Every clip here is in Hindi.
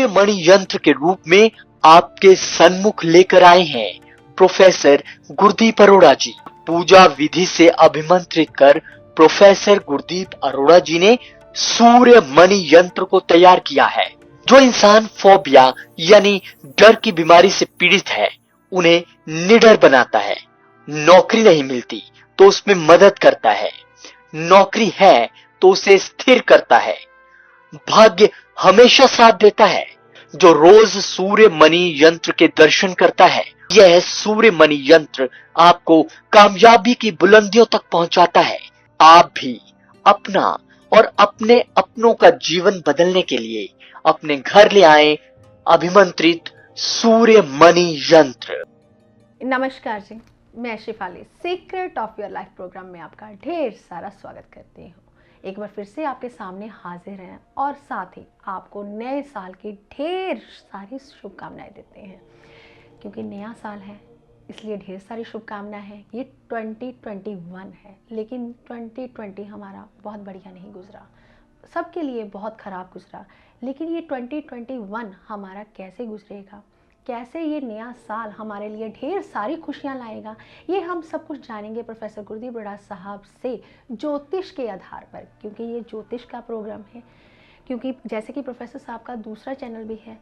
सूर्य मणि यंत्र के रूप में आपके सन्मुख लेकर आए हैं प्रोफेसर गुरदीप अरोड़ा जी। पूजा विधि से अभिमंत्रित कर प्रोफेसर गुरदीप अरोड़ा जी ने सूर्य मणि यंत्र को तैयार किया है, जो इंसान फोबिया यानी डर की बीमारी से पीड़ित है उन्हें निडर बनाता है। नौकरी नहीं मिलती तो उसमें मदद करता है, नौकरी है तो उसे स्थिर करता है, भाग्य हमेशा साथ देता है। जो रोज सूर्य मणि यंत्र के दर्शन करता है, यह सूर्य मणि यंत्र आपको कामयाबी की बुलंदियों तक पहुंचाता है। आप भी अपना और अपने अपनों का जीवन बदलने के लिए अपने घर ले आए अभिमंत्रित सूर्य मणि यंत्र। नमस्कार जी, मैं Shifali secret of your life program में आपका ढेर सारा स्वागत करती हूँ। एक बार फिर से आपके सामने हाजिर हैं और साथ ही आपको नए साल की ढेर सारी शुभकामनाएं देते हैं, क्योंकि नया साल है इसलिए ढेर सारी शुभकामनाएं हैं। ये 2021 है, लेकिन 2020 हमारा बहुत बढ़िया नहीं गुजरा, सबके लिए बहुत ख़राब गुजरा। लेकिन ये 2021 हमारा कैसे गुजरेगा, कैसे ये नया साल हमारे लिए ढेर सारी खुशियां लाएगा, ये हम सब कुछ जानेंगे प्रोफेसर गुरदीप अरोड़ा साहब से ज्योतिष के आधार पर, क्योंकि ये ज्योतिष का प्रोग्राम है। क्योंकि जैसे कि प्रोफेसर साहब का दूसरा चैनल भी है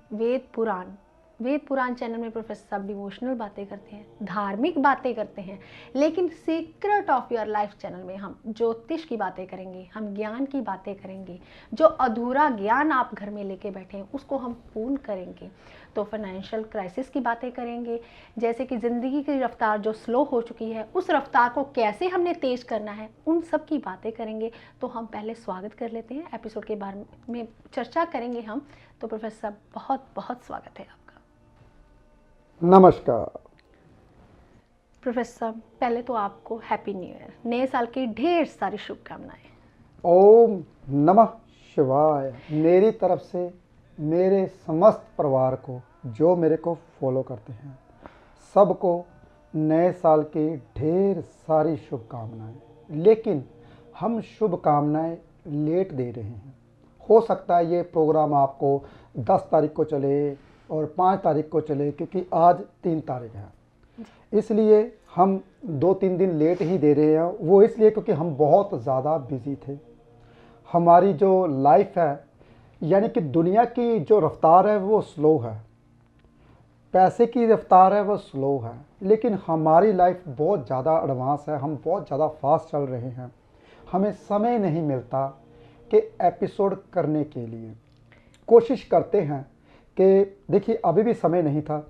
वेद पुराण चैनल में प्रोफेसर साहब डिवोशनल बातें करते हैं, धार्मिक बातें करते हैं, लेकिन secret of your life channel में हम ज्योतिष की बातें करेंगे, हम ज्ञान की बातें करेंगे। जो अधूरा ज्ञान आप घर में लेके बैठे हैं उसको हम पूर्ण करेंगे। तो फाइनेंशियल क्राइसिस की बातें करेंगे, जैसे कि ज़िंदगी की रफ्तार जो स्लो हो चुकी है उस रफ्तार को कैसे हमने तेज़ करना है, उन सब की बातें करेंगे। तो हम पहले स्वागत कर लेते हैं, एपिसोड के बारे में चर्चा करेंगे हम। तो प्रोफेसर साहब बहुत बहुत स्वागत है आपका। नमस्कार प्रोफेसर साहब, पहले तो आपको हैप्पी न्यू ईयर, नए साल की ढेर सारी शुभकामनाएं। ओम नमः शिवाय। मेरी तरफ से मेरे समस्त परिवार को, जो मेरे को फॉलो करते हैं, सबको नए साल की ढेर सारी शुभकामनाएं। लेकिन हम शुभकामनाएं लेट दे रहे हैं। हो सकता है ये प्रोग्राम आपको 10 तारीख को चले और 5 तारीख को चले, क्योंकि आज 3 तारीख है, इसलिए हम 2-3 दिन लेट ही दे रहे हैं। वो इसलिए क्योंकि हम बहुत ज़्यादा बिजी थे। हमारी जो लाइफ है, यानी कि दुनिया की जो रफ्तार है वो स्लो है, पैसे की रफ्तार है वो स्लो है, लेकिन हमारी लाइफ बहुत ज़्यादा एडवांस है। हम बहुत ज़्यादा फास्ट चल रहे हैं। हमें समय नहीं मिलता कि एपिसोड करने के लिए। कोशिश करते हैं कि देखिए अभी भी समय नहीं था,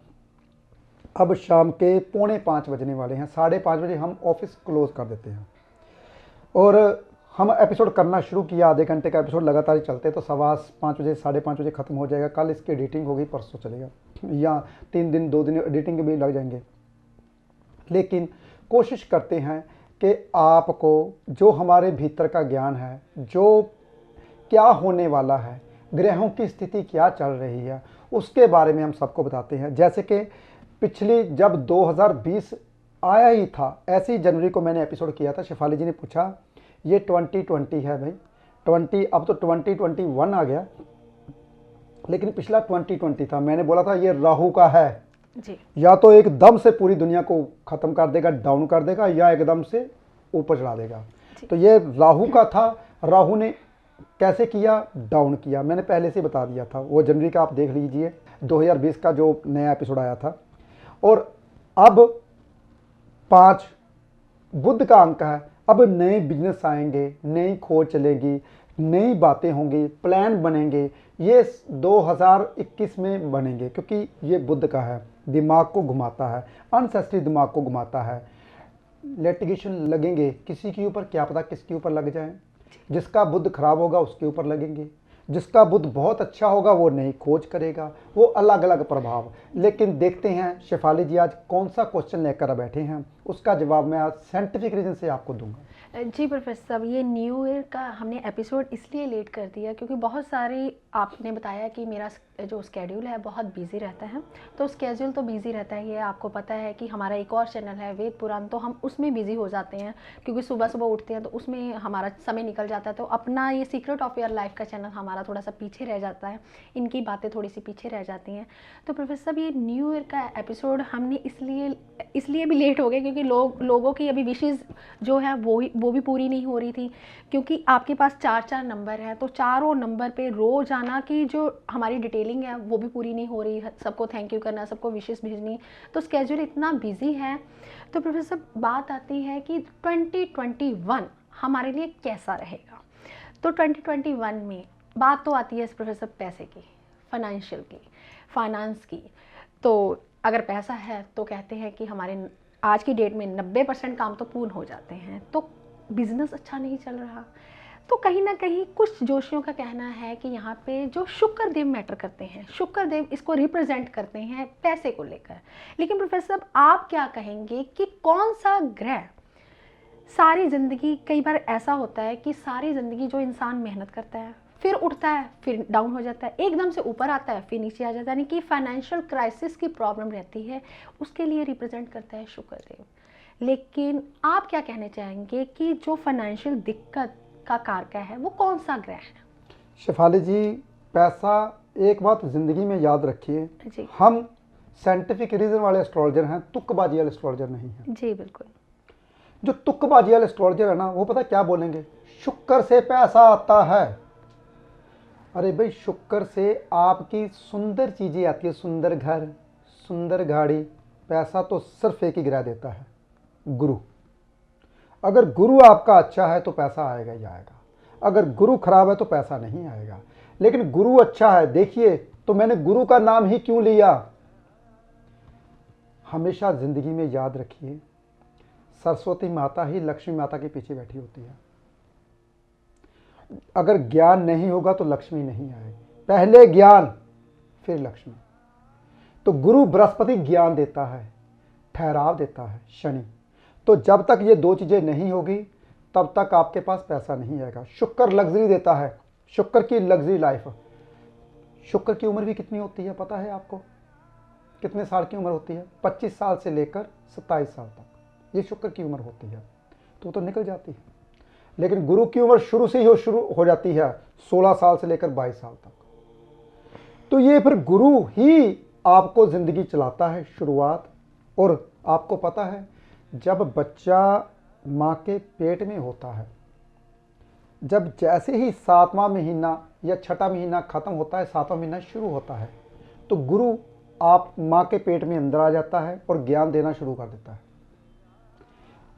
अब शाम के 4:45 बजने वाले हैं, 5:30 बजे हम ऑफिस क्लोज़ कर देते हैं और हम एपिसोड करना शुरू किया। आधे घंटे का एपिसोड लगातार ही चलते, तो 5:15 बजे 5:30 बजे ख़त्म हो जाएगा। कल इसकी एडिटिंग होगी, परसों चलेगा, या 3 दिन 2 दिन एडिटिंग के भी लग जाएंगे। लेकिन कोशिश करते हैं कि आपको जो हमारे भीतर का ज्ञान है, जो क्या होने वाला है, ग्रहों की स्थिति क्या चल रही है, उसके बारे में हम सबको बताते हैं। जैसे कि पिछली जब 2020 आया ही था, ऐसे ही जनवरी को मैंने एपिसोड किया था। शेफाली जी ने पूछा ये 2020 है भाई, 20 अब तो 2021 आ गया, लेकिन पिछला 2020 था। मैंने बोला था ये राहु का है जी, या तो एकदम से पूरी दुनिया को ख़त्म कर देगा, डाउन कर देगा, या एकदम से ऊपर चढ़ा देगा। तो ये राहु का था। राहु ने कैसे किया, डाउन किया, मैंने पहले से बता दिया था। वो जनवरी का आप देख लीजिए, 2020 का जो नया एपिसोड आया था। और अब 5 बुध का अंक है। अब नए बिजनेस आएंगे, नई खोज चलेगी, नई बातें होंगी, प्लान बनेंगे। ये 2021 में बनेंगे, क्योंकि ये बुध का है, दिमाग को घुमाता है, अनसेस्ट्री दिमाग को घुमाता है। लिटिगेशन लगेंगे किसी के ऊपर, क्या पता किसके ऊपर लग जाए। जिसका बुध खराब होगा उसके ऊपर लगेंगे, जिसका बुध बहुत अच्छा होगा वो नई खोज करेगा। वो अलग अलग प्रभाव। लेकिन देखते हैं शेफाली जी आज कौन सा क्वेश्चन लेकर बैठे हैं, उसका जवाब मैं आज साइंटिफिक रीजन से आपको दूंगा। जी प्रोफेसर साहब, ये न्यू ईयर का हमने एपिसोड इसलिए लेट कर दिया क्योंकि बहुत सारे आपने बताया कि मेरा जो स्केड्यूल है बहुत बिजी रहता है। तो स्केड्यूल तो बिजी रहता ही है, आपको पता है कि हमारा एक और चैनल है वेद पुराण, तो हम उसमें बिजी हो जाते हैं क्योंकि सुबह सुबह उठते हैं तो उसमें हमारा समय निकल जाता है। तो अपना ये सीक्रेट ऑफ योर लाइफ का चैनल हमारा थोड़ा सा पीछे रह जाता है, इनकी बातें थोड़ी सी पीछे रह जाती हैं। तो प्रोफेसर साहब ये न्यू ईयर का एपिसोड हमने इसलिए भी लेट हो गए क्योंकि लोगों की अभी विशेज़ जो है वो भी पूरी नहीं हो रही थी, क्योंकि आपके पास 4 नंबर है, तो चारों नंबर पे रोज़ाना की जो हमारी डिटेलिंग है वो भी पूरी नहीं हो रही है, सबको थैंक यू करना, सबको विशेस भेजनी, तो स्केड्यूल इतना बिजी है। तो प्रोफेसर बात आती है कि 2021 हमारे लिए कैसा रहेगा। तो 2021 में बात तो आती है प्रोफेसर पैसे की, फाइनेंस की। तो अगर पैसा है तो कहते हैं कि हमारे आज की डेट में 90% काम तो पूर्ण हो जाते हैं, तो बिजनेस अच्छा नहीं चल रहा। तो कहीं ना कहीं कुछ जोशियों का कहना है कि यहाँ पे जो शुक्र देव मैटर करते हैं, शुक्र देव इसको रिप्रेजेंट करते हैं पैसे को लेकर। लेकिन प्रोफेसर साहब आप क्या कहेंगे कि कौन सा ग्रह सारी ज़िंदगी, कई बार ऐसा होता है कि सारी ज़िंदगी जो इंसान मेहनत करता है फिर उठता है फिर डाउन हो जाता है, एकदम से ऊपर आता है फिर नीचे आ जाता है, यानी कि फाइनेंशियल क्राइसिस की प्रॉब्लम रहती है, उसके लिए रिप्रेजेंट करता है शुक्र देव। लेकिन आप क्या कहना चाहेंगे कि जो फाइनेंशियल दिक्कत का कारक है वो कौन सा ग्रह है? शेफाली जी, पैसा, एक बात ज़िंदगी में याद रखिए जी हम साइंटिफिक रीज़न वाले एस्ट्रोलॉजर हैं, तुक्केबाजी वाले एस्ट्रोलॉजर नहीं हैं। जी बिल्कुल। जो तुक्केबाजी वाले एस्ट्रोलॉजर है ना, वो पता क्या बोलेंगे, शुक्र से पैसा आता है। अरे भाई, शुक्र से आपकी सुंदर चीज़ें आती है, सुंदर घर, सुंदर गाड़ी। पैसा तो सिर्फ एक ही ग्रह देता है, गुरु। अगर गुरु आपका अच्छा है तो पैसा आएगा ही आएगा, अगर गुरु खराब है तो पैसा नहीं आएगा। लेकिन गुरु अच्छा है, देखिए तो मैंने गुरु का नाम ही क्यों लिया। हमेशा जिंदगी में याद रखिए, सरस्वती माता ही लक्ष्मी माता के पीछे बैठी होती है। अगर ज्ञान नहीं होगा तो लक्ष्मी नहीं आएगी, पहले ज्ञान फिर लक्ष्मी। तो गुरु बृहस्पति ज्ञान देता है, ठहराव देता है शनि। तो जब तक ये दो चीज़ें नहीं होगी तब तक आपके पास पैसा नहीं आएगा। शुक्र लग्जरी देता है, शुक्र की लग्जरी लाइफ। शुक्र की उम्र भी कितनी होती है पता है आपको? कितने साल की उम्र होती है? 25 साल से लेकर 27 साल तक ये शुक्र की उम्र होती है, तो निकल जाती है। लेकिन गुरु की उम्र शुरू से ही शुरू हो जाती है 16 साल से लेकर 22 साल तक। तो ये फिर गुरु ही आपको ज़िंदगी चलाता है शुरुआत। और आपको पता है, जब बच्चा माँ के पेट में होता है, जब जैसे ही 7वां महीना या 6ठा महीना ख़त्म होता है, 7वां महीना शुरू होता है, तो गुरु आप माँ के पेट में अंदर आ जाता है और ज्ञान देना शुरू कर देता है।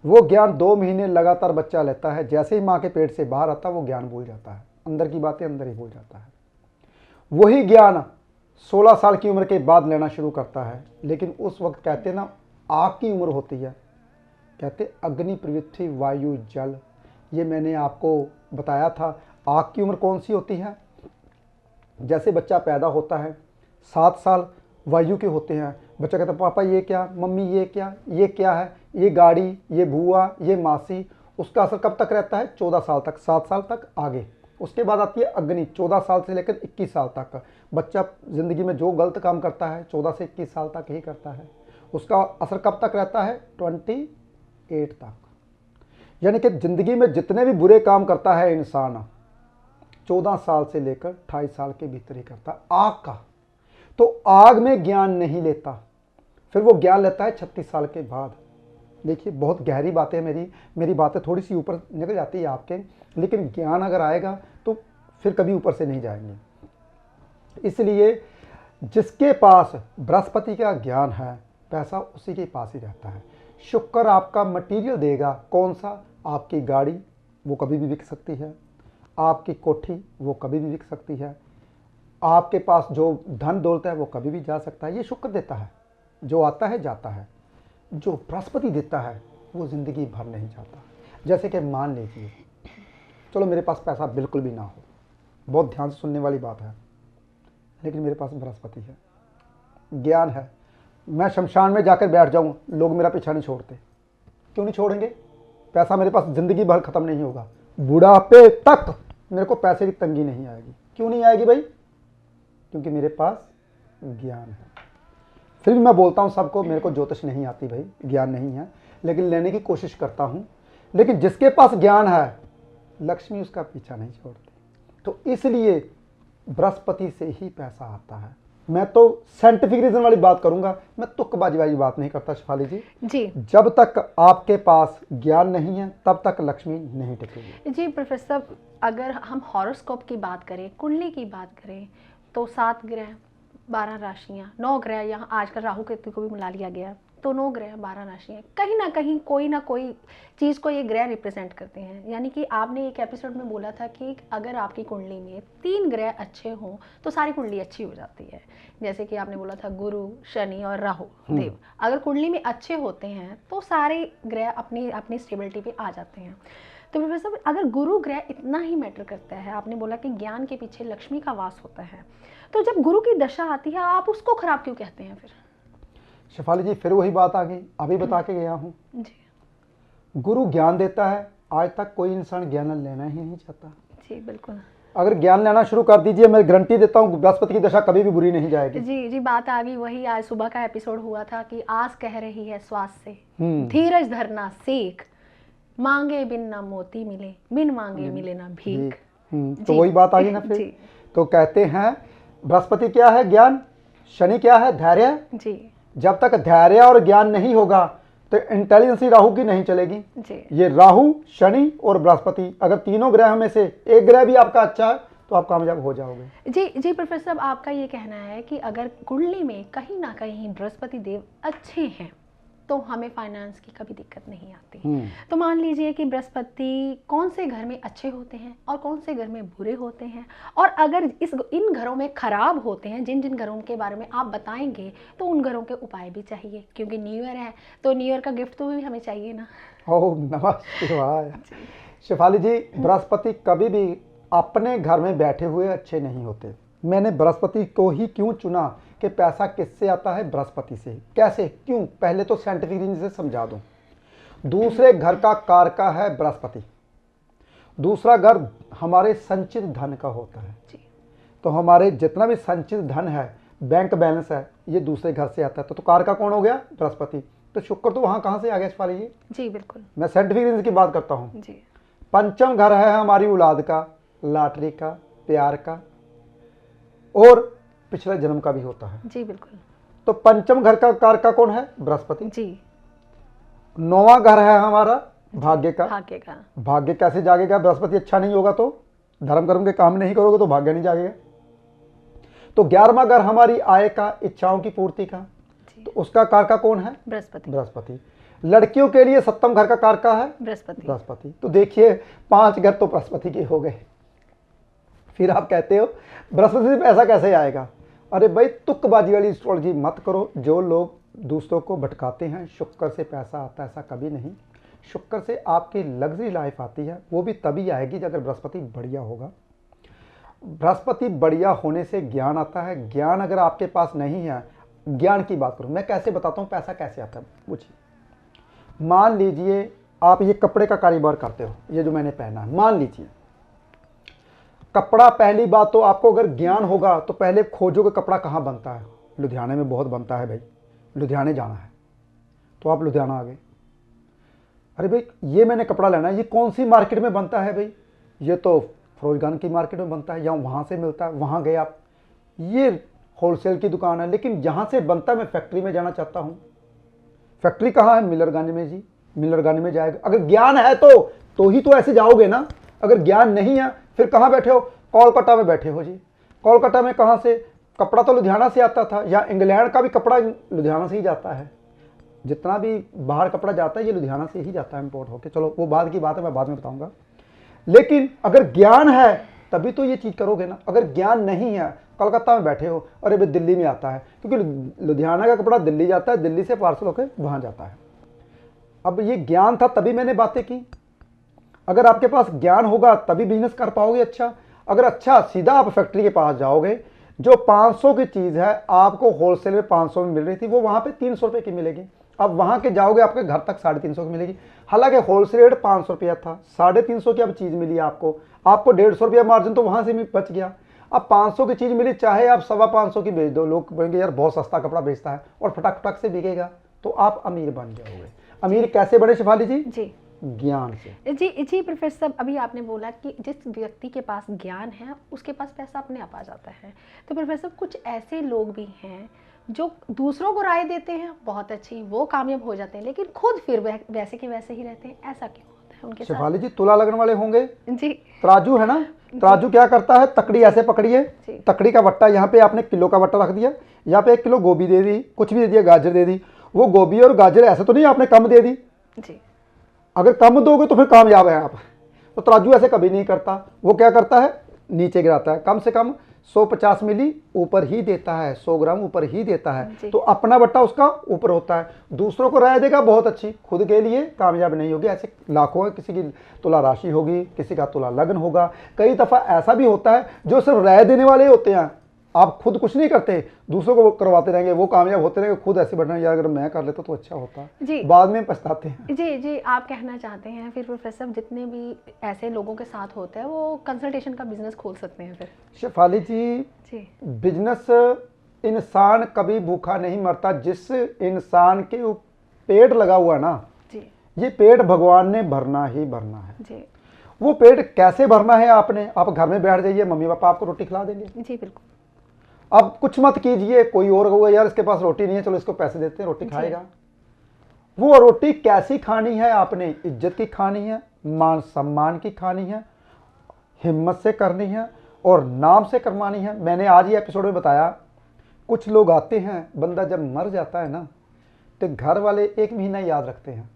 वो ज्ञान 2 महीने लगातार बच्चा लेता है, जैसे ही माँ के पेट से बाहर आता है वो ज्ञान भूल जाता है, अंदर की बातें अंदर ही भूल जाता है। वही ज्ञान 16 साल की उम्र के बाद लेना शुरू करता है। लेकिन उस वक्त कहते ना, आग की उम्र होती है, कहते अग्नि पृथ्वी वायु जल। ये मैंने आपको बताया था। आग की उम्र कौन सी होती है? जैसे बच्चा पैदा होता है 7 साल वायु के होते हैं। बच्चा कहता है पापा ये क्या, मम्मी ये क्या, ये क्या है, ये गाड़ी, ये बुआ, ये मासी। उसका असर कब तक रहता है? 14 साल तक, 7 साल तक आगे। उसके बाद आती है अग्नि, 14 साल से लेकर 21 साल तक। बच्चा ज़िंदगी में जो गलत काम करता है 14 से 21 साल तक ही करता है। उसका असर कब तक रहता है? 28 तक। यानी कि ज़िंदगी में जितने भी बुरे काम करता है इंसान 14 साल से लेकर 28 साल के भीतर ही करता है, आग का। तो आग में ज्ञान नहीं लेता, फिर वो ज्ञान लेता है 36 साल के बाद। देखिए बहुत गहरी बातें, मेरी बातें थोड़ी सी ऊपर निकल जाती है आपके, लेकिन ज्ञान अगर आएगा तो फिर कभी ऊपर से नहीं जाएंगे। इसलिए जिसके पास बृहस्पति का ज्ञान है, पैसा उसी के पास ही रहता है। शुक्र आपका मटेरियल देगा, कौन सा? आपकी गाड़ी, वो कभी भी बिक सकती है। आपकी कोठी, वो कभी भी बिक सकती है। आपके पास जो धन दौलत है वो कभी भी जा सकता है। ये शुक्र देता है, जो आता है जाता है। जो बृहस्पति देता है वो ज़िंदगी भर नहीं जाता। जैसे कि मान लीजिए, चलो मेरे पास पैसा बिल्कुल भी ना हो, बहुत ध्यान से सुनने वाली बात है, लेकिन मेरे पास बृहस्पति है, ज्ञान है, मैं शमशान में जाकर बैठ जाऊं, लोग मेरा पीछा नहीं छोड़ते। क्यों नहीं छोड़ेंगे? पैसा मेरे पास ज़िंदगी भर ख़त्म नहीं होगा, बुढ़ापे तक मेरे को पैसे की तंगी नहीं आएगी। क्यों नहीं आएगी भाई? क्योंकि मेरे पास ज्ञान है। फिर भी मैं बोलता हूँ सबको, मेरे को ज्योतिष नहीं आती भाई, ज्ञान नहीं है, लेकिन लेने की कोशिश करता हूँ। लेकिन जिसके पास ज्ञान है, लक्ष्मी उसका पीछा नहीं छोड़ती। तो इसलिए बृहस्पति से ही पैसा आता है। मैं तो साइंटिफिक रीजन वाली बात करूंगा, मैं तुक्कबाजी वाली बात नहीं करता शेफाली जी। जी जब तक आपके पास ज्ञान नहीं है तब तक लक्ष्मी नहीं टिकेगी। जी प्रोफेसर, अगर हम हॉरोस्कोप की बात करें, कुंडली की बात करें, तो 7 ग्रह, 12 राशियाँ, 9 ग्रह, यहाँ आजकल राहु केतु को भी मिला लिया गया, तो 9 ग्रह 12 राशियाँ, कहीं ना कोई चीज़ को ये ग्रह रिप्रेजेंट करते हैं। यानी कि आपने एक एपिसोड में बोला था कि अगर आपकी कुंडली में 3 ग्रह अच्छे हों तो सारी कुंडली अच्छी हो जाती है। जैसे कि आपने बोला था गुरु, शनि और राहु देव, अगर कुंडली में अच्छे होते हैं तो सारे ग्रह अपनी अपनी स्टेबिलिटी पे आ जाते हैं। तो प्रोफेसर, अगर गुरु ग्रह इतना ही मैटर करता है, आपने बोला कि ज्ञान के पीछे लक्ष्मी का वास होता है, तो जब गुरु की दशा आती है आप उसको खराब क्यों कहते हैं फिर? शेफाली जी फिर वही बात आ गई, अभी बता के गया हूँ। जी गुरु ज्ञान देता है, आज तक कोई इंसान ज्ञान लेना ही नहीं चाहता। जी बिल्कुल। अगर ज्ञान लेना शुरू कर दीजिए, मैं गारंटी देता हूँ बृहस्पति की दशा कभी भी बुरी नहीं जाएगी। जी बात आ गई वही, आज सुबह का एपिसोड हुआ था कि आस कह रही है श्वास से, धीरज धरना सीख, मांगे बिन ना मोती मिले, बिन मांगे मिले ना भीख। तो वही बात आ गई ना फिर। तो कहते हैं बृहस्पति क्या है? ज्ञान। शनि क्या है? धैर्य। जी जब तक धैर्य और ज्ञान नहीं होगा तो इंटेलिजेंस राहु की नहीं चलेगी। जी ये राहु, शनि और बृहस्पति, अगर तीनों ग्रह में से एक ग्रह भी आपका अच्छा है तो आप कामयाब हो जाओगे। जी प्रोफेसर साहब, आपका ये कहना है कि अगर कुंडली में कहीं ना कहीं बृहस्पति देव अच्छे हैं तो हमें फाइनेंस की कभी दिक्कत नहीं आती। तो मान लीजिए कि बृहस्पति कौन से घर में अच्छे होते हैं और कौन से घर में बुरे होते हैं, और अगर इन घरों में खराब होते हैं, जिन जिन घरों के बारे में आप बताएंगे, तो उन घरों के उपाय भी चाहिए, क्योंकि न्यू ईयर है तो न्यू ईयर का गिफ्ट तो भी हमें चाहिए ना। ओह नमः शिवाय। शेफाली जी, बृहस्पति कभी भी अपने घर में बैठे हुए अच्छे नहीं होते। मैंने बृहस्पति को ही क्यों चुना कि पैसा किससे आता है? बृहस्पति से। कैसे, क्यों? पहले तो साइंटिफिक रीजन से समझा दूं। दूसरे घर का कारका है बृहस्पति। दूसरा घर हमारे संचित धन का होता है। तो हमारे जितना भी संचित धन है, बैंक बैलेंस है, ये दूसरे घर से आता है। तो कारका कौन हो गया? बृहस्पति। तो शुक्र तो वहां कहां से आ गया शेफाली जी? जी बिल्कुल, मैं साइंटिफिक रीजन की बात करता हूँ। जी। पंचम घर है हमारी औलाद का, लॉटरी का, प्यार का और पिछले जन्म का भी होता है। जी बिल्कुल। तो पंचम घर का कारका कौन है? बृहस्पति। जी। 9वां घर है हमारा भाग्य का। भाग्य कैसे जागेगा? बृहस्पति अच्छा नहीं होगा तो, धर्म कर्म के काम नहीं करोगे तो भाग्य नहीं जागेगा। तो 11वां घर हमारी आय का, इच्छाओं की पूर्ति का, तो उसका कारका कौन है? बृहस्पति। बृहस्पति। लड़कियों के लिए 7वां घर का कारका है बृहस्पति। तो देखिए 5 घर तो बृहस्पति के हो गए। फिर आप कहते हो बृहस्पति से पैसा कैसे आएगा? अरे भाई, तुक्कबाजी वाली एस्ट्रोलॉजी मत करो। जो लोग दूसरों को भटकाते हैं शुक्र से पैसा आता है, ऐसा कभी नहीं। शुक्र से आपकी लग्जरी लाइफ आती है, वो भी तभी आएगी अगर बृहस्पति बढ़िया होगा। बृहस्पति बढ़िया होने से ज्ञान आता है। ज्ञान अगर आपके पास नहीं है, ज्ञान की बात करूं, मैं कैसे बताता हूं पैसा कैसे आता है। पूछिए, मान लीजिए आप ये कपड़े का कारोबार करते हो, ये जो मैंने पहना है, मान लीजिए कपड़ा, पहली बात तो आपको अगर ज्ञान होगा तो पहले खोजोगे कपड़ा कहाँ बनता है। लुधियाने में बहुत बनता है भाई, लुधियाने जाना है, तो आप लुधियाना आ गए। अरे भाई, ये मैंने कपड़ा लेना है, ये कौन सी मार्केट में बनता है? भाई ये तो फिरोजगान की मार्केट में बनता है, या वहाँ से मिलता है, वहाँ गए आप। ये होलसेल की दुकान है, लेकिन जहाँ से बनता है मैं फैक्ट्री में जाना चाहता हूँ। फैक्ट्री कहाँ है? मिलरगंज में जी। मिलरगंज में जाएगा। अगर ज्ञान है तो ही तो ऐसे जाओगे ना। अगर ज्ञान नहीं है फिर कहाँ बैठे हो? कोलकाता में बैठे हो जी। कोलकाता में कहाँ से? कपड़ा तो लुधियाना से आता था, या इंग्लैंड का भी कपड़ा लुधियाना से ही जाता है। जितना भी बाहर कपड़ा जाता है ये लुधियाना से ही जाता है इम्पोर्ट होके। चलो वो बाद की बात है, मैं बाद में बताऊंगा। लेकिन अगर ज्ञान है तभी तो ये चीज़ करोगे ना। अगर ज्ञान नहीं है, कलकत्ता में बैठे हो, अरे भाई दिल्ली में आता है, क्योंकि लुधियाना का कपड़ा दिल्ली जाता है, दिल्ली से पार्सल होकर वहाँ जाता है। अब ये ज्ञान था तभी मैंने बातें की। अगर आपके पास ज्ञान होगा तभी बिजनेस कर पाओगे अच्छा। अगर अच्छा, सीधा आप फैक्ट्री के पास जाओगे, जो 500 की चीज़ है आपको होलसेल में 500 में मिल रही थी, वो वहाँ पे 300 रुपये की मिलेगी। अब वहाँ के जाओगे आपके घर तक 350 की मिलेगी। हालांकि होलसेल रेट 500 रुपया था, 350 की अब चीज़ मिली आपको 150 रुपया मार्जिन तो वहाँ से भी बच गया। अब 500 की चीज़ मिली, चाहे आप 525 की बेच दो, लोग बोलेंगे यार बहुत सस्ता कपड़ा बेचता है और फटाक फटाक से बिकेगा, तो आप अमीर बन जाओगे। अमीर कैसे बने शिफाली जी? जी ज्ञान से। जी प्रोफेसर साहब, अभी आपने बोला कि जिस व्यक्ति के पास ज्ञान है उसके पास पैसा अपने आप आ जाता है। तो प्रोफेसर साहब, कुछ ऐसे लोग भी हैं जो दूसरों को राय देते हैं बहुत अच्छी, वो कामयाब हो जाते हैं, लेकिन खुद फिर वैसे के वैसे ही रहते हैं, ऐसा क्यों होता है उनके साथ? शिफाली जी, तुला लगन वाले होंगे जी। तराजू है ना, तराजू क्या करता है, तकड़ी ऐसे पकड़िए, तकड़ी का वट्टा यहाँ पे आपने किलो का वट्टा रख दिया, यहाँ पे 1 किलो गोभी दे दी, कुछ भी दे दिया, गाजर दे दी, वो गोभी और गाजर ऐसे तो नहीं आपने कम दे दी जी। अगर कम दोगे तो फिर कामयाब है आप। तो तराजू ऐसे कभी नहीं करता, वो क्या करता है, नीचे गिराता है, कम से कम 150 मिली ऊपर ही देता है, 100 ग्राम ऊपर ही देता है। तो अपना बट्टा उसका ऊपर होता है, दूसरों को राय देगा बहुत अच्छी, खुद के लिए कामयाब नहीं होगी। ऐसे लाखों है, किसी की तुला राशि होगी, किसी का तुला लग्न होगा। कई दफ़ा ऐसा भी होता है जो सिर्फ राय देने वाले होते हैं, आप खुद कुछ नहीं करते, दूसरों को करवाते रहेंगे, वो कामयाब होते रहेंगे, खुद ऐसे बढ़ना यार अगर मैं कर लेता तो अच्छा होता जी। बाद में पछताते हैं। जी, आप कहना चाहते हैं फिर प्रोफेसर, जितने भी ऐसे लोगों के साथ होते हैं वो कंसल्टेशन का बिजनेस खोल सकते हैं फिर? शेफाली जी, बिजनेस, इंसान कभी भूखा नहीं मरता। जिस इंसान के पेट लगा हुआ है ना जी, ये पेट भगवान ने भरना ही भरना है जी। वो पेट कैसे भरना है आपने, आप घर में बैठ जाइए, मम्मी पापा आपको रोटी खिला देंगे जी, बिल्कुल। अब कुछ मत कीजिए, कोई और होगा यार इसके पास रोटी नहीं है, चलो इसको पैसे देते हैं रोटी खाएगा। वो रोटी कैसी खानी है आपने, इज्जत की खानी है, मान सम्मान की खानी है, हिम्मत से करनी है और नाम से करवानी है। मैंने आज ही एपिसोड में बताया, कुछ लोग आते हैं, बंदा जब मर जाता है ना तो घर वाले 1 महीना याद रखते हैं।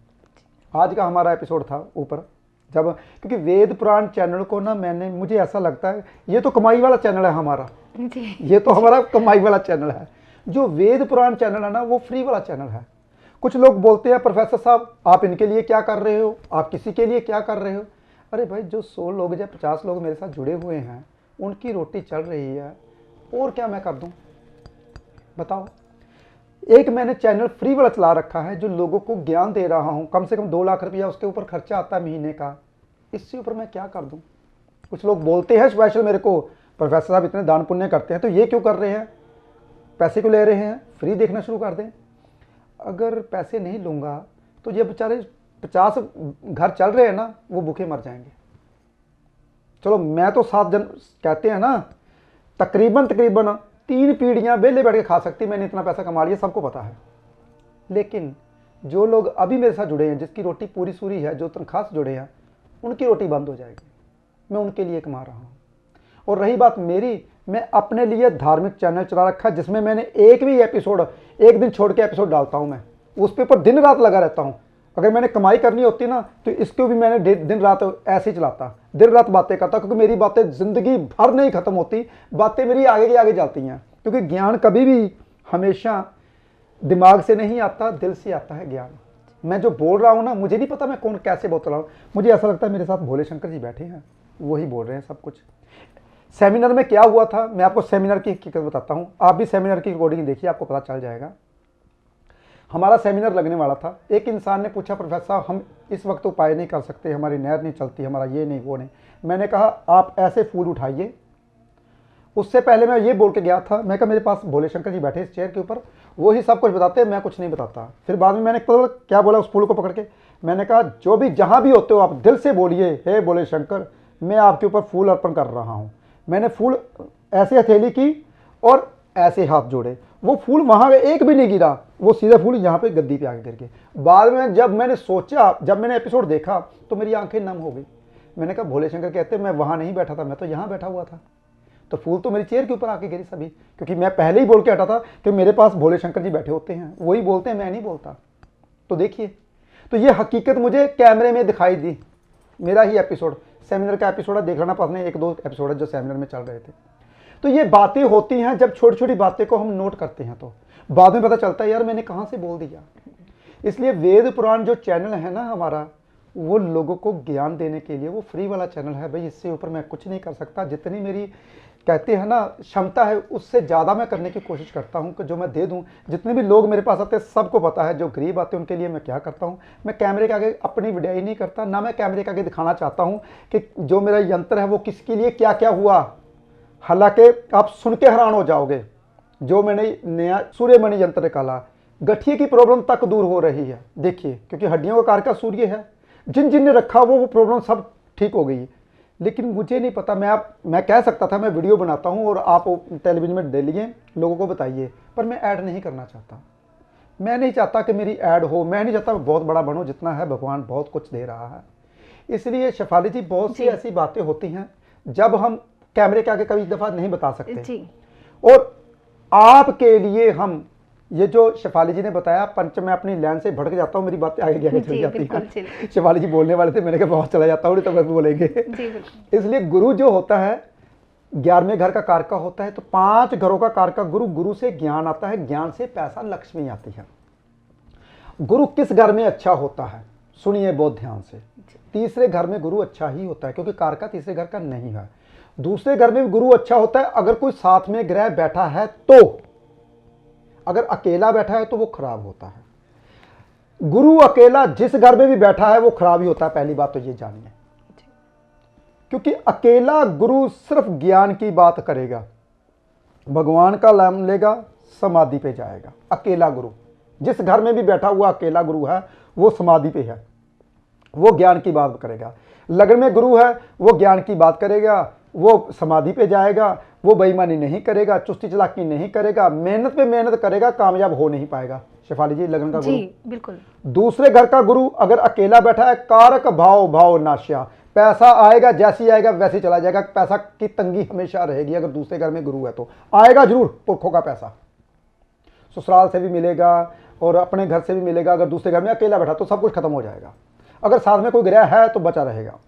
आज का हमारा एपिसोड था ऊपर, जब क्योंकि वेद पुराण चैनल को ना मुझे ऐसा लगता है ये तो कमाई वाला चैनल है हमारा जी। ये तो हमारा कमाई वाला चैनल है। जो वेद पुराण चैनल है ना वो फ्री वाला चैनल है। कुछ लोग बोलते हैं प्रोफेसर साहब आप इनके लिए क्या कर रहे हो, आप किसी के लिए क्या कर रहे हो। अरे भाई, जो 100 लोग या 50 लोग मेरे साथ जुड़े हुए हैं उनकी रोटी चल रही है, और क्या मैं कर दूं बताओ। एक मैंने चैनल फ्री वाला चला रखा है जो लोगों को ज्ञान दे रहा हूं, कम से कम 2 लाख रुपया उसके ऊपर खर्चा आता है महीने का। इससे ऊपर मैं क्या कर दूं। कुछ लोग बोलते हैं स्पेशल मेरे को, प्रोफेसर साहब इतने दान पुण्य करते हैं तो ये क्यों कर रहे हैं, पैसे क्यों ले रहे हैं, फ्री देखना शुरू कर दें। अगर पैसे नहीं लूँगा तो ये बेचारे 50 घर चल रहे हैं ना, वो भूखे मर जाएंगे। चलो मैं तो 7 जन कहते हैं ना, तकरीबन 3 पीढ़ियाँ बेले बैठ के खा सकती, मैंने इतना पैसा कमा लिया, सबको पता है। लेकिन जो लोग अभी मेरे साथ जुड़े हैं, जिसकी रोटी पूरी सूरी है, जो तनख्वाह से जुड़े हैं, उनकी रोटी बंद हो जाएगी। मैं उनके लिए कमा रहा हूँ। और रही बात मेरी, मैं अपने लिए धार्मिक चैनल चला रखा है जिसमें मैंने एक भी एपिसोड, एक दिन छोड़ के एपिसोड डालता हूँ। मैं उस पे पर दिन रात लगा रहता हूँ। अगर मैंने कमाई करनी होती ना तो इसको भी मैंने दिन रात ऐसे ही चलाता, दिन रात बातें करता, क्योंकि मेरी बातें ज़िंदगी भर नहीं ख़त्म होती, बातें मेरी आगे की आगे जाती हैं। क्योंकि ज्ञान कभी भी हमेशा दिमाग से नहीं आता, दिल से आता है ज्ञान। मैं जो बोल रहा हूँ ना, मुझे नहीं पता मैं कौन कैसे बोल रहा हूँ, मुझे ऐसा लगता है मेरे साथ भोले शंकर जी बैठे हैं, वही बोल रहे हैं सब कुछ। सेमिनार में क्या हुआ था, मैं आपको सेमिनार की हकीकत बताता हूँ। आप भी सेमिनार की रिकॉर्डिंग देखिए, आपको पता चल जाएगा। हमारा सेमिनार लगने वाला था। एक इंसान ने पूछा, प्रोफेसर साहब हम इस वक्त उपाय नहीं कर सकते, हमारी नहर नहीं चलती, हमारा ये नहीं वो नहीं। मैंने कहा आप ऐसे फूल उठाइए। उससे पहले मैं ये बोल के गया था, मैं कहा मेरे पास भोले शंकर जी बैठे इस चेयर के ऊपर, वो ही सब कुछ बताते हैं, मैं कुछ नहीं बताता। फिर बाद में मैंने क्या बोला उस फूल को पकड़ के, मैंने कहा जो भी जहाँ भी होते हो आप दिल से बोलिए, हे भोले शंकर मैं आपके ऊपर फूल अर्पण कर रहा हूँ। मैंने फूल ऐसे हथेली की और ऐसे हाथ जोड़े, वो फूल वहाँ एक भी नहीं गिरा, वो सीधा फूल यहाँ पे गद्दी पे आके गिर के। बाद में जब मैंने सोचा, जब मैंने एपिसोड देखा तो मेरी आंखें नम हो गई। मैंने कहा भोले शंकर कहते मैं वहाँ नहीं बैठा था, मैं तो यहाँ बैठा हुआ था। तो फूल तो मेरी चेयर के ऊपर आके गिरी सभी, क्योंकि मैं पहले ही बोल के हटा था कि मेरे पास भोले शंकर जी बैठे होते हैं, वही बोलते हैं, मैं नहीं बोलता। तो देखिए, तो ये हकीकत मुझे कैमरे में दिखाई दी। मेरा ही एपिसोड, सेमिनार का एपिसोड है, देख लेना पास में 1-2 एपिसोड है जो सेमिनार में चल रहे थे। तो ये बातें होती हैं, जब छोटी छोटी बातें को हम नोट करते हैं तो बाद में पता चलता है यार मैंने कहाँ से बोल दिया। इसलिए वेद पुराण जो चैनल है ना हमारा, वो लोगों को ज्ञान देने के लिए वो फ्री वाला चैनल है भाई। इससे ऊपर मैं कुछ नहीं कर सकता। जितनी मेरी कहते हैं ना क्षमता है, उससे ज़्यादा मैं करने की कोशिश करता हूँ कि जो मैं दे दूँ। जितने भी लोग मेरे पास आते हैं सबको पता है, जो गरीब आते हैं उनके लिए मैं क्या करता हूँ। मैं कैमरे के आगे अपनी वीडियो नहीं करता, ना मैं कैमरे के आगे दिखाना चाहता हूँ कि जो मेरा यंत्र है वो किसके लिए क्या क्या हुआ। हालांकि आप सुन के हैरान हो जाओगे, जो मैंने नया सूर्यमणि यंत्र निकाला, गठिए की प्रॉब्लम तक दूर हो रही है। देखिए, क्योंकि हड्डियों का कारक सूर्य है, जिन जिन ने रखा वो प्रॉब्लम सब ठीक हो गई। लेकिन मुझे नहीं पता, मैं कह सकता था मैं वीडियो बनाता हूँ और आप टेलीविजन में डालिए, लोगों को बताइए, पर मैं ऐड नहीं करना चाहता। मैं नहीं चाहता कि मेरी ऐड हो, मैं नहीं चाहता मैं बहुत बड़ा बनूं, जितना है भगवान बहुत कुछ दे रहा है। इसलिए शेफाली जी, बहुत सी ऐसी बातें होती हैं जब हम कैमरे के आगे कभी दफ़ा नहीं बता सकते जी। और आपके लिए हम ये जो शेफाली जी ने बताया, पंच में अपनी लाइन से भड़क जाता हूँ, मेरी बातें आगे आगे चली जाती हैं। शेफाली जी बोलने वाले थे, मैंने कहा बहुत चला जाता हूँ, तो मैं भी बोलेंगे। इसलिए गुरु जो होता है 11वें घर का कारका होता है, तो 5 घरों का कारका गुरु, गुरु से ज्ञान आता है, ज्ञान से पैसा लक्ष्मी आती है। गुरु किस घर में अच्छा होता है, सुनिए बहुत ध्यान से। तीसरे घर में गुरु अच्छा ही होता है, क्योंकि कारका तीसरे घर का नहीं है। दूसरे घर में भी गुरु अच्छा होता है अगर कोई साथ में ग्रह बैठा है, तो अगर अकेला बैठा है तो वो खराब होता है। गुरु अकेला जिस घर में भी बैठा है वो खराब ही होता है, पहली बात तो ये जानिए। क्योंकि अकेला गुरु सिर्फ ज्ञान की बात करेगा, भगवान का नाम लेगा, समाधि पे जाएगा। अकेला गुरु जिस घर में भी बैठा हुआ अकेला गुरु है वो समाधि पे है, वो ज्ञान की बात करेगा। लग्न में गुरु है वो ज्ञान की बात करेगा, वो समाधि पे जाएगा, वो बेईमानी नहीं करेगा, चुस्ती चलाकी नहीं करेगा, मेहनत पे मेहनत करेगा, कामयाब हो नहीं पाएगा। शेफाली जी, लग्न का गुरु बिल्कुल। दूसरे घर का गुरु अगर अकेला बैठा है, कारक भाव भाव नाश्या, पैसा आएगा, जैसी आएगा वैसे चला जाएगा, पैसा की तंगी हमेशा रहेगी। अगर दूसरे घर में गुरु है तो आएगा जरूर, पुरखों का पैसा ससुराल से भी मिलेगा और अपने घर से भी मिलेगा। अगर दूसरे घर में अकेला बैठा तो सब कुछ खत्म हो जाएगा। अगर साथ में कोई ग्रह है तो बचा रहेगा।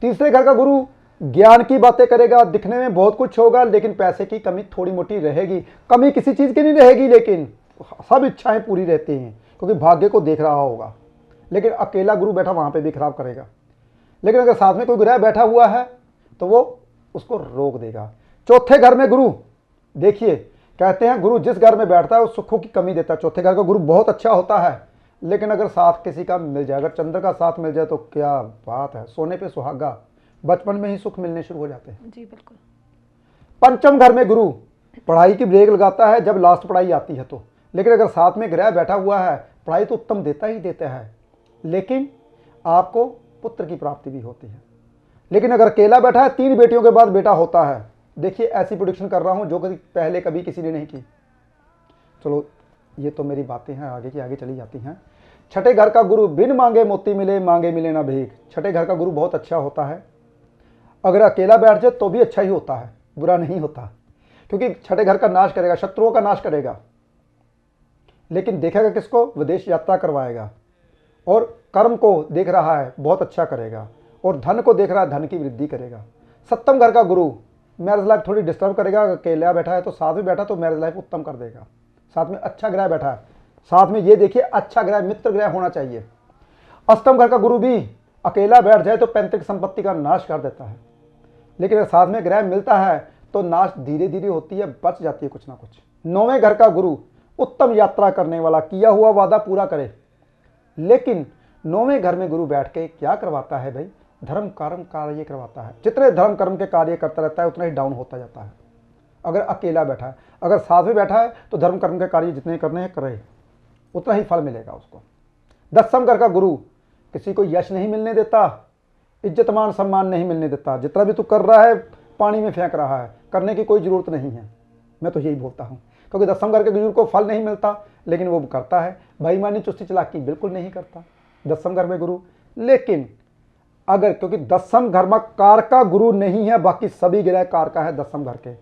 तीसरे घर का गुरु ज्ञान की बातें करेगा, दिखने में बहुत कुछ होगा, लेकिन पैसे की कमी थोड़ी मोटी रहेगी। कमी किसी चीज़ की नहीं रहेगी, लेकिन सब इच्छाएं पूरी रहती हैं, क्योंकि भाग्य को देख रहा होगा। लेकिन अकेला गुरु बैठा वहाँ पे भी खराब करेगा। लेकिन अगर साथ में कोई ग्रह बैठा हुआ है तो वो उसको रोक देगा। चौथे घर में गुरु, देखिए कहते हैं गुरु जिस घर में बैठता है वो सुखों की कमी देता है। चौथे घर का गुरु बहुत अच्छा होता है, लेकिन अगर साथ किसी का मिल जाए, अगर चंद्र का साथ मिल जाए तो क्या बात है, सोने पे सुहागा, बचपन में ही सुख मिलने शुरू हो जाते हैं। जी बिल्कुल। पंचम घर में गुरु पढ़ाई की ब्रेक लगाता है जब लास्ट पढ़ाई आती है तो, लेकिन अगर साथ में ग्रह बैठा हुआ है पढ़ाई तो उत्तम देता ही देता है, लेकिन आपको पुत्र की प्राप्ति भी होती है। लेकिन अगर अकेला बैठा है, 3 बेटियों के बाद बेटा होता है। देखिए ऐसी प्रोडिक्शन कर रहा हूं जो पहले कभी किसी ने नहीं की। चलो ये तो मेरी बातें हैं, आगे की आगे चली जाती हैं। छठे घर का गुरु बिन मांगे मोती मिले, मांगे मिले ना भीख। छठे घर का गुरु बहुत अच्छा होता है, अगर अकेला बैठ जाए तो भी अच्छा ही होता है, बुरा नहीं होता, क्योंकि छठे घर का नाश करेगा, शत्रुओं का नाश करेगा। लेकिन देखेगा किसको, विदेश यात्रा करवाएगा, और कर्म को देख रहा है बहुत अच्छा करेगा, और धन को देख रहा है धन की वृद्धि करेगा। सप्तम घर का गुरु मैरिज लाइफ थोड़ी डिस्टर्ब करेगा, अकेला बैठा है तो साथ में बैठा तो मैरिज लाइफ उत्तम कर देगा। साथ में अच्छा ग्रह बैठा है, साथ में ये देखिए अच्छा ग्रह, मित्र ग्रह होना चाहिए। अष्टम घर का गुरु भी अकेला बैठ जाए तो पैतृक संपत्ति का नाश कर देता है, लेकिन अगर साथ में ग्रह मिलता है तो नाश धीरे धीरे होती है, बच जाती है कुछ ना कुछ। नौवें घर का गुरु उत्तम यात्रा करने वाला, किया हुआ वादा पूरा करे। लेकिन नौवें घर में गुरु बैठ के क्या करवाता है भाई, धर्म कर्म कार्य करवाता है। जितने धर्म कर्म के कार्य करता रहता है उतना ही डाउन होता जाता है, अगर अकेला बैठा है। अगर साथ में बैठा है तो धर्म कर्म के कार्य जितने करने हैं करे, उतना ही फल मिलेगा उसको। दसम घर का गुरु किसी को यश नहीं मिलने देता, इज्जत मान सम्मान नहीं मिलने देता। जितना भी तू कर रहा है पानी में फेंक रहा है, करने की कोई जरूरत नहीं है, मैं तो यही बोलता हूँ। क्योंकि दसम घर के गुरु को फल नहीं मिलता, लेकिन वो करता है बेईमानी चुस्ती चलाकी बिल्कुल नहीं करता दसम घर में गुरु। लेकिन अगर, क्योंकि दसम घर में कार का गुरु नहीं है, बाकी सभी ग्रह कार का है दसम घर के,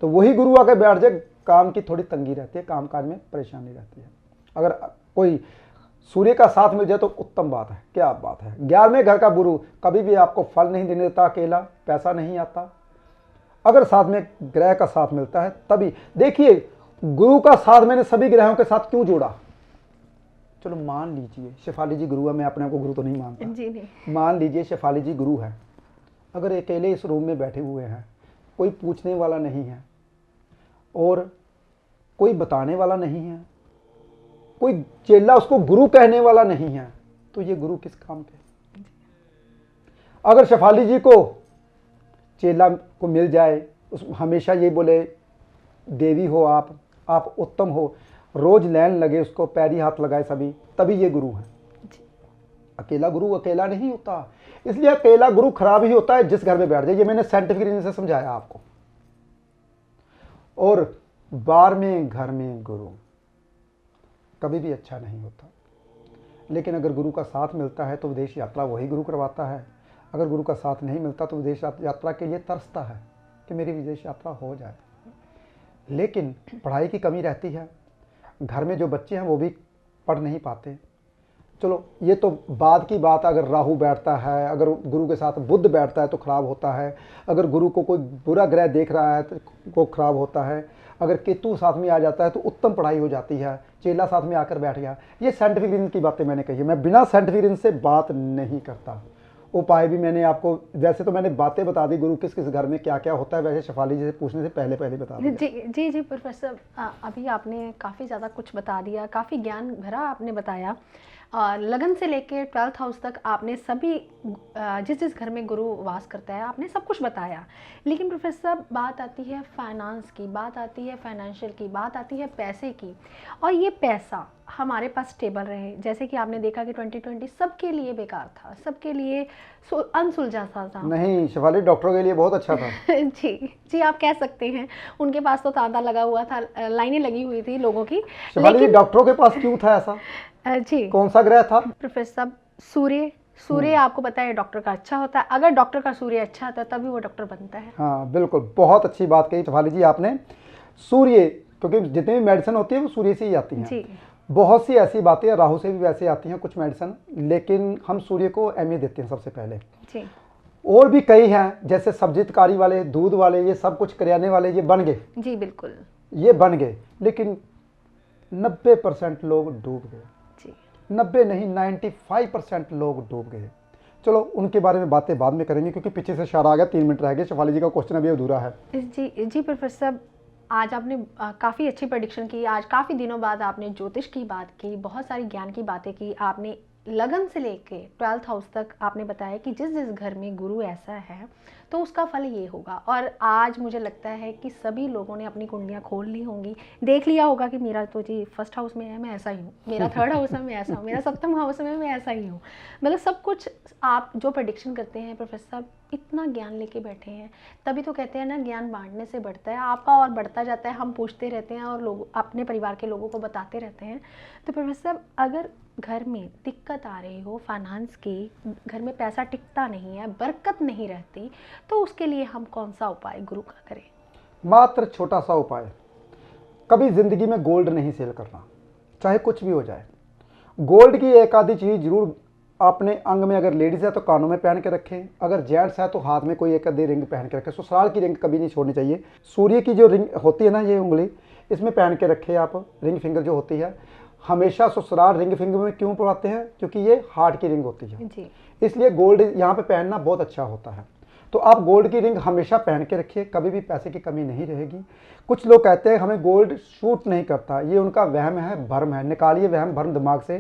तो वही गुरु आके बैठ जाए, काम की थोड़ी तंगी रहती है, काम काज में परेशानी रहती है। अगर कोई सूर्य का साथ मिल जाए तो उत्तम बात है, क्या बात है। 11वें घर का गुरु कभी भी आपको फल नहीं देने देता, अकेला पैसा नहीं आता। अगर साथ में ग्रह का साथ मिलता है तभी। देखिए गुरु का साथ मैंने सभी ग्रहों के साथ क्यों जोड़ा, चलो मान लीजिए शेफाली जी गुरु है, मैं अपने आप को गुरु तो नहीं मानता जी नहीं। मान लीजिए शेफाली जी गुरु है, अगर अकेले इस रूम में बैठे हुए हैं, कोई पूछने वाला नहीं है और कोई बताने वाला नहीं है, कोई चेला उसको गुरु कहने वाला नहीं है, तो ये गुरु किस काम के। अगर शेफाली जी को चेला को मिल जाए, हमेशा ये बोले देवी हो आप उत्तम हो, रोज लाइन लगे उसको, पैरी हाथ लगाए सभी, तभी ये गुरु है। अकेला गुरु अकेला नहीं होता, इसलिए अकेला गुरु खराब ही होता है जिस घर में बैठ जाए। ये मैंने साइंटिफिक रीजन से समझाया आपको। और 12वें घर में गुरु कभी भी अच्छा नहीं होता। लेकिन अगर गुरु का साथ मिलता है तो विदेश यात्रा वही गुरु करवाता है। अगर गुरु का साथ नहीं मिलता तो विदेश यात्रा के लिए तरसता है कि मेरी विदेश यात्रा हो जाए। लेकिन पढ़ाई की कमी रहती है, घर में जो बच्चे हैं वो भी पढ़ नहीं पाते। चलो ये तो बाद की बात। अगर राहु बैठता है, अगर गुरु के साथ बुध बैठता है तो खराब होता है। अगर गुरु को कोई बुरा ग्रह देख रहा है तो वो खराब होता है। अगर केतु साथ में आ जाता है तो उत्तम पढ़ाई हो जाती है। चेला साथ में आकर बैठ गया। ये साइंटिफिक रीजन की बातें मैंने कही है, मैं बिना साइंटिफिक रीजन से बात नहीं करता। उपाय भी मैंने आपको, वैसे तो मैंने बातें बता दी गुरु किस किस घर में क्या क्या होता है, वैसे शेफाली जी से पूछने से पहले बता दिया। जी जी प्रोफेसर, अभी आपने काफ़ी ज़्यादा कुछ बता दिया, काफ़ी ज्ञान भरा आपने बताया। लगन से लेके 12th हाउस तक आपने सभी जिस जिस घर में गुरु वास करता है आपने सब कुछ बताया। लेकिन प्रोफेसर बात आती है फाइनेंस की, बात आती है फाइनेंशियल की, बात आती है पैसे की। और ये पैसा हमारे पास स्टेबल रहे, जैसे कि आपने देखा कि 2020 सबके लिए बेकार था, सबके लिए अनसुलझा सा था। नहीं शेफाली, डॉक्टरों के लिए बहुत अच्छा था। जी आप कह सकते हैं। उनके पास तो तांता लगा हुआ था, लाइनें लगी हुई थी लोगों की। शेफाली जी, डॉक्टरों के पास क्यों था ऐसा? जी कौन सा ग्रह था? प्रोफेसर साहब, सूर्य आपको पता है डॉक्टर का अच्छा होता है। अगर डॉक्टर का सूर्य अच्छा होता है तभी वो डॉक्टर बनता है। हाँ बिल्कुल, बहुत अच्छी बात कही शेफाली जी आपने। सूर्य, क्योंकि जितनी भी मेडिसिन होती है वो सूर्य से ही आती हैं। जी। बहुत सी ऐसी बातें हैं, राहु से भी वैसे आती हैं कुछ मेडिसिन, लेकिन हम सूर्य को अहमियत देते हैं सबसे पहले। जी। और भी कई हैं, जैसे सब्जीकारी वाले, दूध वाले, ये सब कुछ करियाने वाले, ये बन गए। जी बिल्कुल, ये बन गए, लेकिन 90% लोग डूब गए। 90 नहीं 95% लोग डूब गए। चलो उनके बारे में बातें बाद में करेंगे, क्योंकि पीछे से इशारा आ गया, 3 मिनट रह गए। शेफाली जी का क्वेश्चन अभी अधूरा है। जी प्रोफेसर, आज आपने काफ़ी अच्छी प्रेडिक्शन की। आज काफ़ी दिनों बाद आपने ज्योतिष की बात की, बहुत सारी ज्ञान की बातें की। आपने लगन से लेके 12th हाउस तक आपने बताया कि जिस जिस घर में गुरु ऐसा है तो उसका फल ये होगा। और आज मुझे लगता है कि सभी लोगों ने अपनी कुंडलियाँ खोल ली होंगी, देख लिया होगा कि मेरा तो जी 1st हाउस में है, मैं ऐसा ही हूँ, मेरा 3rd हाउस में मैं ऐसा हूँ, मेरा 7th हाउस में मैं ऐसा ही हूँ। मतलब सब कुछ आप जो प्रेडिक्शन करते हैं प्रोफेसर साहब, इतना ज्ञान लेके बैठे हैं। तभी तो कहते हैं ना, ज्ञान बांटने से बढ़ता है। आपका और बढ़ता जाता है, हम पूछते रहते हैं और लोग अपने परिवार के लोगों को बताते रहते हैं। तो प्रोफेसर साहब, अगर घर में दिक्कत आ रही हो फाइनेंस की, घर में पैसा टिकता नहीं है, बरकत नहीं रहती, तो उसके लिए हम कौन सा उपाय गुरु का करें? मात्र छोटा सा उपाय, कभी जिंदगी में गोल्ड नहीं सेल करना, चाहे कुछ भी हो जाए। गोल्ड की एक आधी चीज़ जरूर अपने अंग में, अगर लेडीज़ है तो कानों में पहन के रखें, अगर जेंट्स है तो हाथ में कोई एक आधी रिंग पहन के रखें। ससुराल की रिंग कभी नहीं छोड़नी चाहिए। सूर्य की जो रिंग होती है ना, ये उंगली, इसमें पहन के रखें आप। रिंग फिंगर जो होती है, हमेशा ससुराल रिंग फिंगर में क्यों पहनाते हैं? क्योंकि ये हार्ट की रिंग होती है जी। इसलिए गोल्ड यहाँ पे पहनना बहुत अच्छा होता है। तो आप गोल्ड की रिंग हमेशा पहन के रखिए, कभी भी पैसे की कमी नहीं रहेगी। कुछ लोग कहते हैं हमें गोल्ड शूट नहीं करता, ये उनका वहम है, भ्रम है। निकालिए वहम भ्रम दिमाग से,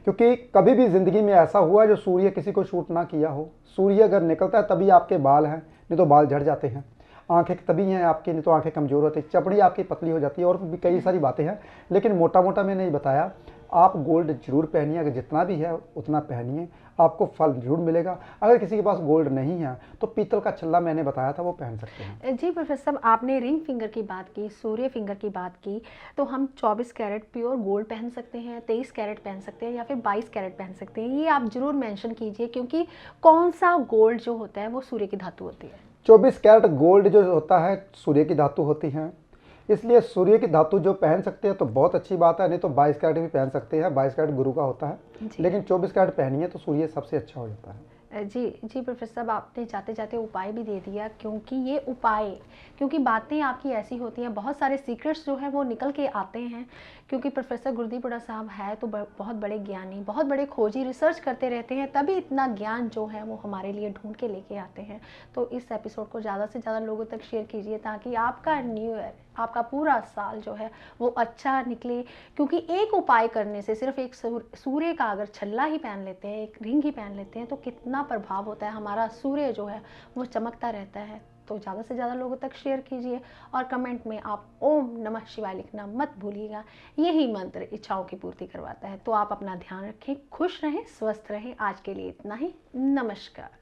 क्योंकि कभी भी जिंदगी में ऐसा हुआ जो सूर्य किसी को शूट ना किया हो। सूर्य अगर निकलता है तभी आपके बाल हैं, नहीं तो बाल झड़ जाते हैं। आंखें तभी हैं आपकी, नहीं तो आंखें कमज़ोर होती, चपड़ी आपकी पतली हो जाती है, और भी कई सारी बातें हैं। लेकिन मोटा मोटा मैंने नहीं बताया। आप गोल्ड जरूर पहनिए, अगर जितना भी है उतना पहनिए, आपको फल जरूर मिलेगा। अगर किसी के पास गोल्ड नहीं है तो पीतल का छल्ला मैंने बताया था वो पहन सकते हैं। जी प्रोफेसर साहब, आपने रिंग फिंगर की बात की, सूर्य फिंगर की बात की, तो हम 24 कैरेट प्योर गोल्ड पहन सकते हैं, 23 कैरेट पहन सकते हैं, या फिर 22 कैरेट पहन सकते हैं? ये आप जरूर मेंशन कीजिए, क्योंकि कौन सा गोल्ड जो होता है वो सूर्य की धातु होती है। 24 कैरेट गोल्ड जो होता है सूर्य की धातु होती है, इसलिए सूर्य की धातु जो पहन सकते हैं तो बहुत अच्छी बात है। नहीं तो 22 कैरेट भी पहन सकते हैं, 22 कैरेट गुरु का होता है, लेकिन 24 कैरेट पहनिए तो सूर्य सबसे अच्छा हो जाता है। जी प्रोफेसर साहब, आपने जाते जाते उपाय भी दे दिया, क्योंकि ये उपाय, क्योंकि बातें आपकी ऐसी होती हैं, बहुत सारे सीक्रेट्स जो हैं वो निकल के आते हैं। क्योंकि प्रोफेसर गुरदीप हुड्डा साहब है तो बहुत बड़े ज्ञानी, बहुत बड़े खोजी, रिसर्च करते रहते हैं, तभी इतना ज्ञान जो है वो हमारे लिए ढूंढ के लेके आते हैं। तो इस एपिसोड को ज़्यादा से ज़्यादा लोगों तक शेयर कीजिए, ताकि आपका न्यू ईयर, आपका पूरा साल जो है वो अच्छा निकले। क्योंकि एक उपाय करने से, सिर्फ एक सूर्य का अगर छल्ला ही पहन लेते हैं, एक रिंग ही पहन लेते हैं, तो कितना प्रभाव होता है। हमारा सूर्य जो है वो चमकता रहता है। तो ज़्यादा से ज़्यादा लोगों तक शेयर कीजिए और कमेंट में आप ओम नमः शिवाय लिखना मत भूलिएगा। यही मंत्र इच्छाओं की पूर्ति करवाता है। तो आप अपना ध्यान रखें, खुश रहें, स्वस्थ रहें। आज के लिए इतना ही। नमस्कार।